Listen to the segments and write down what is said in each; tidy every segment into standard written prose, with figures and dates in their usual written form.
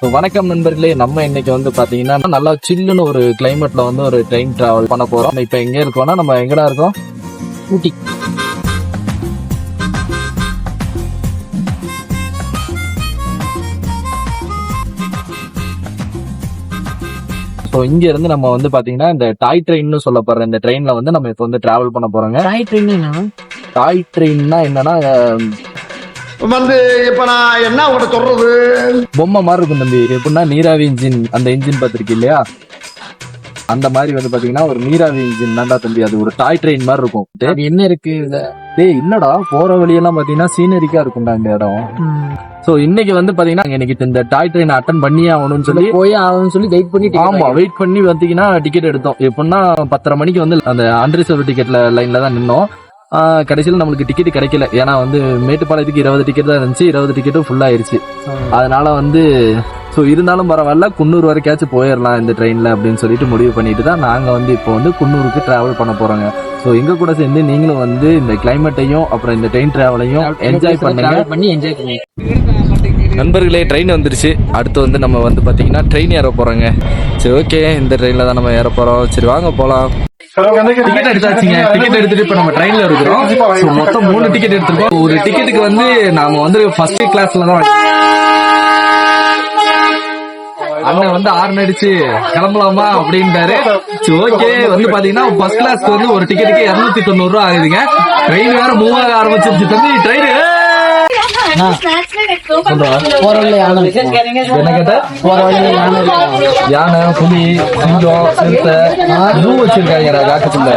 வணக்கம் நண்பர்களே, நம்ம இன்னைக்கு வந்து பாத்தீங்கன்னா நல்லா சில்லுன்னு ஒரு கிளைமேட்ல வந்து ஒரு ட்ரெயின் டிராவல் பண்ண போறோம். இப்ப எங்க இருக்கோம்னா நம்ம எங்கடா இருக்கோம்? ஊட்டி. ஸோ இங்க இருந்து நம்ம வந்து பாத்தீங்கன்னா இந்த டாய் ட்ரெயின்னு சொல்லப்படுற இந்த ட்ரெயின்ல வந்து நம்ம இப்ப வந்து டிராவல் பண்ண போறோங்க. டாய் ட்ரெயின்னா என்னன்னா வந்து இப்ப நான் என்ன உங்கள்கிட்ட சொல்றது, பொம்மை மாதிரி இருக்கும் தம்பி. எப்படின்னா நீராவி இன்ஜின், அந்த இன்ஜின் பார்த்திருக்கு இல்லையா, அந்த மாதிரி வந்து பாத்தீங்கன்னா ஒரு நீராவி இன்ஜின் தான்டா தம்பி. அது ஒரு டாய் ட்ரெயின் மாதிரி இருக்கும். என்ன இருக்கு டேய் என்னடா போற வழியெல்லாம் பாத்தீங்கன்னா சீனரிக்கா இருக்கும்டா இந்த இடம். சோ இன்னைக்கு வந்து பாத்தீங்கன்னா இன்னைக்கு இந்த டாய் ட்ரெயின் அட்டன் பண்ணியே ஆகணும்னு சொல்லி வெயிட் பண்ணி ஆமா வெயிட் பண்ணி பாத்தீங்கன்னா டிக்கெட் எடுத்தோம். எப்படின்னா 10:30 மணிக்கு வந்து அந்த அன்ரிசர்வ் டிக்கெட்ல லைன்ல தான் நின்னோம். கடைசியில் நம்மளுக்கு டிக்கெட் கிடைக்கல. ஏன்னா வந்து மேட்டுப்பாளையத்துக்கு 20 டிக்கெட் தான் இருந்துச்சு. 20 டிக்கெட்டும் ஃபுல் ஆயிருச்சு. அதனால வந்து ஸோ இருந்தாலும் பரவாயில்ல, குன்னூர் வரைக்காச்சும் போயிடலாம் இந்த ட்ரெயினில் அப்படின்னு சொல்லிட்டு முடிவு பண்ணிட்டு தான் நாங்கள் வந்து இப்போ வந்து குன்னூருக்கு டிராவல் பண்ண போகிறோங்க. ஸோ எங்கள் கூட சேர்ந்து நீங்களும் வந்து இந்த கிளைமேட்டையும் அப்புறம் இந்த ட்ரெயின் டிராவலையும் என்ஜாய் பண்ணுங்க. நண்பர்களே, ட்ரெயின் வந்துருச்சு. அடுத்து வந்து நம்ம வந்து பார்த்தீங்கன்னா ட்ரெயின் ஏற போகிறோங்க. சரி, ஓகே, இந்த ட்ரெயினில் தான் நம்ம ஏற போகிறோம். சரி வாங்க போகலாம். டிக்கெட் எடுத்தாச்சுங்க. டிக்கெட் எடுத்துட்டு இப்ப நம்ம ட்ரெயின்ல இருக்கிறோம். மொத்தம் 3 டிக்கெட் எடுத்துருக்கோம். ஒரு டிக்கெட்டுக்கு வந்து நாம வந்து ஃபர்ஸ்ட் கிளாஸ்ல தான் அண்ணன் வந்து ஆர்ன் அடிச்சு கிளம்பலாமா அப்படின்ட்டாரு. ஓகே, வந்து பாத்தீங்கன்னா ஃபர்ஸ்ட் கிளாஸ்க்கு வந்து ஒரு டிக்கெட்டுக்கு 290 ரூபா ஆகுதுங்க. ட்ரெயின் வேற மூவ் ஆக ஆரம்பிச்சிருச்சு தம்பி. ட்ரெயின் யானை, புலி, சிங்கம், சிறுத்தை வச்சிருக்காங்க காட்டுக்குள்ள.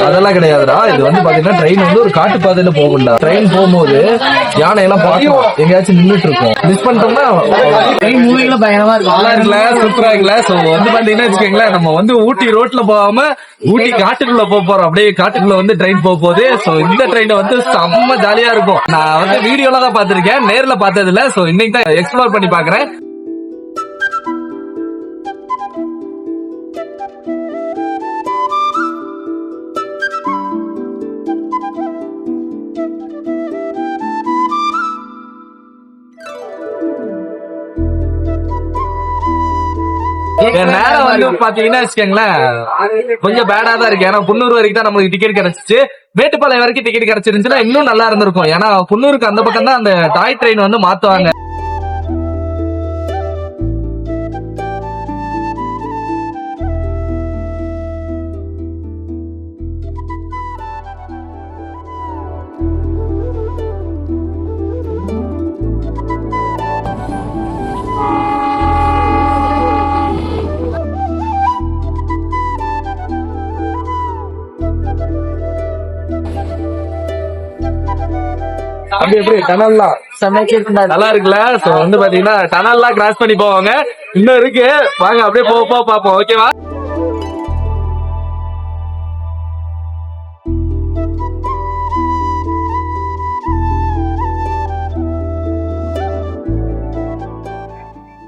அதெல்லாம் கிடையாதுடா. இது வந்து பாத்தீங்கன்னா ட்ரெயின் வந்து ஒரு காட்டு பாதையில போகும்டா. ட்ரெயின் போகும்போது யானை எல்லாம் பார்க்கலாம், எங்கேயாச்சும் நின்றுட்டு இருக்கும். மிஸ் பண்ணிட்டோம்னா பயங்கரமா இருக்கும். நல்லா இருக்குல்ல, சூப்பரா இருக்குல்ல. சோ வந்து பாத்தீங்கன்னா வச்சுக்கோங்களேன், நம்ம வந்து ஊட்டி ரோட்ல போகாம ஊட்டி காட்டுக்குள்ள போறோம். அப்படியே காட்டுக்குள்ள வந்து ட்ரெயின் போகுது. சோ இந்த ட்ரெயின் வந்து செம்ம ஜாலியா இருக்கும். நான் வந்து வீடியோல தான் பாத்திருக்கேன், நேர்ல பார்த்தது இல்ல. சோ இன்னைக்கு தான் எக்ஸ்ப்ளோர் பண்ணி பாக்குறேன். நேரம் வந்து பாத்தீங்கன்னா வச்சுக்கோங்களேன் கொஞ்சம் பேடா தான் இருக்கு. ஏன்னா குன்னூர் வரைக்கும் தான் நம்மளுக்கு டிக்கெட் கிடைச்சிச்சு. மேட்டுப்பாளையம் வரைக்கும் டிக்கெட் கிடைச்சிருந்துச்சுன்னா இன்னும் நல்லா இருந்திருக்கும். ஏன்னா குன்னூருக்கு அந்த பக்கம் தான் அந்த டாய் ட்ரெயின் வந்து மாத்துவாங்க. அப்படி எப்படி டனல்லாம் நல்லா இருக்குல்ல. சோ வந்து பாத்தீங்கன்னா டனல்லாம் கிராஸ் பண்ணி போவாங்க. இன்னும் இருக்கு, வாங்க அப்படியே போக பாப்போம். ஓகேவா?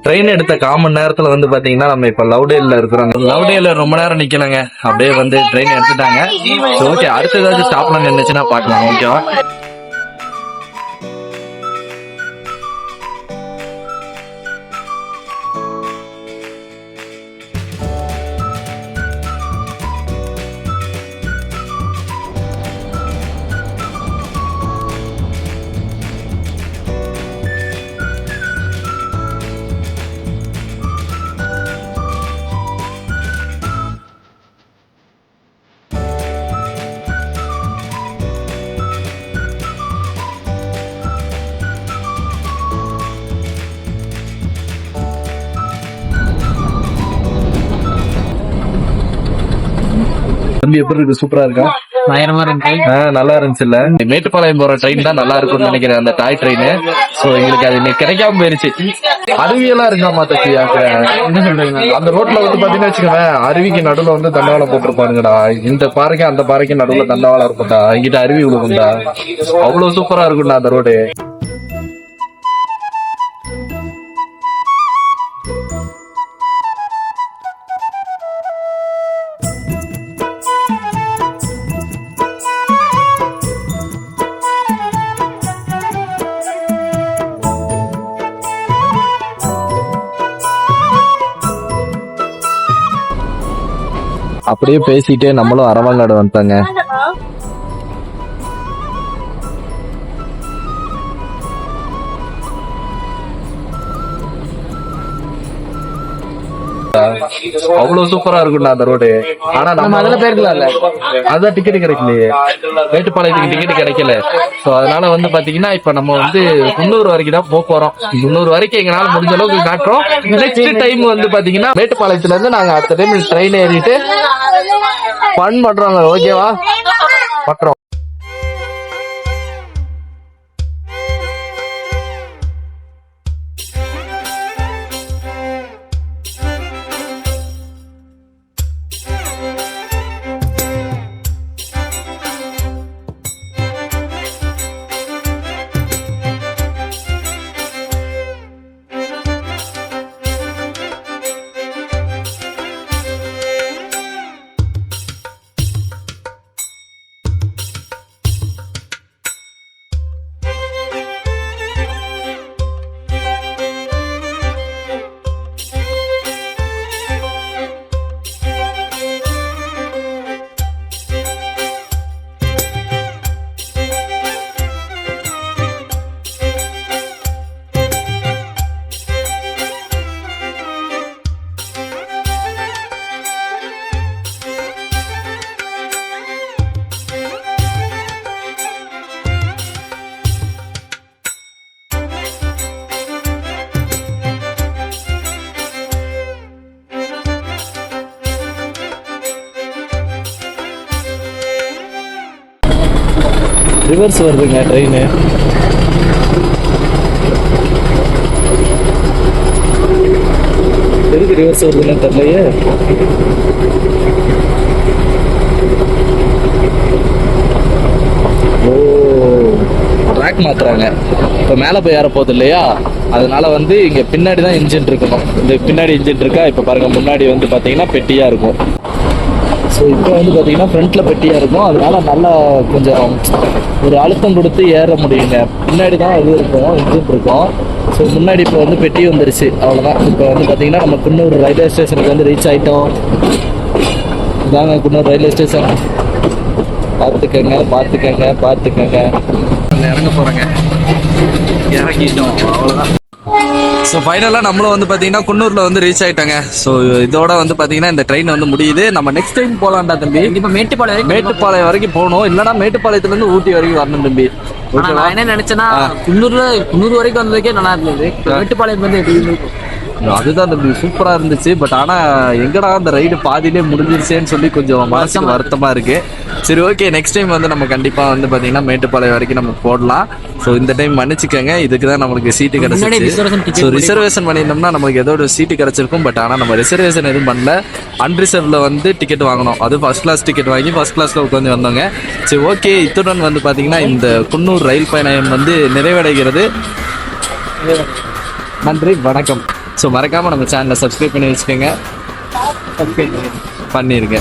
ட்ரெயின் எடுத்த 1/4 மணி நேரத்துல வந்து பாத்தீங்கன்னா நம்ம இப்ப லவ்டேல இருக்கிறோம். லவ்டேல ரொம்ப நேரம் நிக்கலங்க, அப்படியே வந்து ட்ரெயின் எடுத்துட்டாங்க. ஓகே, அடுத்த ஏதாச்சும் ஸ்டாப்ல நின்னுச்சுன்னா பாக்கலாம். ஓகேவா? தம்பி எப்படி இருக்கு? சூப்பரா இருக்கா? பயங்கரமா இருக்கு. நல்லா இருந்துச்சுல்ல. மேட்டுப்பாளையம் போற ட்ரெயின் தான் நல்லா இருக்கும்னு நினைக்கிறேன், அந்த டாய் ட்ரெயின். சோ எங்களுக்கு அது இன்னைக்கு கிடைக்காம போயிருச்சு. அருவியெல்லாம் இருக்காமா தம்பி? என்ன சொல்றீங்க? அந்த ரோட்ல வந்து பாத்தீங்கன்னா வச்சுக்கோங்க, அருவிக்கு நடுவுல வந்து தண்டவாளம் போட்டிருப்பானுங்கடா. இந்த பாறைக்கு அந்த பாறைக்கு நடுவுல தண்டவாளம் இருக்கும்டா. இங்கிட்ட அருவி விழுகும்டா. அவ்வளவு சூப்பரா இருக்கும்டா அந்த ரோடு. அப்படியே பேசிட்டே நம்மளும் அரவங்காடு வந்துட்டாங்க. அவ்வளவு சூப்பரா இருக்கும்டா அந்த ரோடு. ஆனா நம்ம அதுல போயிருக்கலாம்ல. அதான் டிக்கெட் கிடைக்கலையே, மேட்டுப்பாளையத்துக்கு டிக்கெட் கிடைக்கல. சோ அதனால வந்து பாத்தீங்கன்னா இப்ப நம்ம வந்து குன்னூர் வரைக்கும் தான் போக போறோம். குன்னூர் வரைக்கும் எங்களால முடிஞ்ச அளவுக்கு காட்டுறோம். நெக்ஸ்ட் டைம் வந்து பாத்தீங்கன்னா மேட்டுப்பாளையத்துல இருந்து நாங்க அடுத்த டைம் ட்ரெயின் ஏறிட்டு ஃபன் பண்றோம். ஓகேவா? பண்றோம். ரிவர்ஸ் வருதுங்க ட்ரெயின். எதுக்கு ரிவர்ஸ் வருதுன்னு தெரியலையே. ஓ, ட்ராக் மாத்துறாங்க. இப்போ மேலே போய் ஏற போகுது இல்லையா, அதனால வந்து இங்க பின்னாடி தான் இன்ஜின் இருக்கணும். இந்த பின்னாடி இன்ஜின் இருக்கா, இப்போ பாருங்க முன்னாடி வந்து பாத்தீங்கன்னா பெட்டியா இருக்கும். ஸோ இப்போ வந்து பார்த்தீங்கன்னா ஃப்ரண்ட்டில் பெட்டியாக இருக்கும். அதனால நல்லா கொஞ்சம் ஒரு அழுத்தம் கொடுத்து ஏற முடியுங்க. பின்னாடி தான் இது இருக்கும், இன்ஜின் இருக்கும். ஸோ முன்னாடி இப்போ வந்து பெட்டி வந்துருச்சு. அவ்வளோதான். இப்போ வந்து பார்த்தீங்கன்னா நம்ம குன்னூர் ரயில்வே ஸ்டேஷனுக்கு வந்து ரீச் ஆகிட்டோம். இதாங்க குன்னூர் ரயில்வே ஸ்டேஷன். பார்த்துக்கங்க பார்த்துக்கங்க பார்த்துக்கங்க. இறங்க போகிறேங்க. இறங்கிட்டோம். அவ்வளோதான். ஸோ ஃபைனலாக நம்மளும் வந்து பார்த்தீங்கன்னா குன்னூரில் வந்து ரீச் ஆகிட்டாங்க. ஸோ இதோட வந்து பார்த்தீங்கன்னா இந்த ட்ரெயின் வந்து முடியுது. நம்ம நெக்ஸ்ட் டைம் போகலான்டா தம்பி. இப்போ மேட்டுப்பாளையம் வரைக்கும் போகணும். இல்லைன்னா மேட்டுப்பாளையத்துலேருந்து ஊட்டி வரைக்கும் வரணும் தம்பி. நான் என்ன நினைச்சேன்னா குன்னூர் வரைக்கும் வந்ததுக்கே நல்லா இருந்தது. மேட்டுப்பாளையம் வந்து எப்படி இருக்கும்? அதுதான் தம்பி சூப்பரா இருந்துச்சு. பட் ஆனா எங்கடா அந்த ரைடு பாதியிலே முடிஞ்சிருச்சேன்னு சொல்லி கொஞ்சம் மனசுக்கு வருத்தமா இருக்கு. சரி ஓகே, நெக்ஸ்ட் டைம் வந்து நம்ம கண்டிப்பா வந்து பாத்தீங்கன்னா மேட்டுப்பாளையம் வரைக்கும் நம்ம போடலாம். ஸோ இந்த டைம் மன்னிச்சுக்கோங்க, இதுக்கு தான் நம்மளுக்கு சீட்டு கிடைச்சிச்சு. ஸோ ரிசர்வேஷன் பண்ணியிருந்தோம்னா நமக்கு ஏதோ ஒரு சீட்டு கிடைச்சிருக்கும். பட் ஆனால் நம்ம ரிசர்வேஷன் எதுவும் பண்ணல. அன்ரிசர்வ்ல வந்து டிக்கெட் வாங்கணும். அது ஃபர்ஸ்ட் கிளாஸ் டிக்கெட் வாங்கி ஃபர்ஸ்ட் கிளாஸ்ல உட்காந்து வந்தோங்க. சரி ஓகே, இத்துடன் வந்து பாத்தீங்கன்னா இந்த குன்னூர் ரயில் பயணம் வந்து நிறைவடைகிறது. நன்றி, வணக்கம். ஸோ மறக்காமல் நம்ம சேனலை சப்ஸ்கிரைப் பண்ணி வச்சுக்கோங்க. பண்ணிருங்க.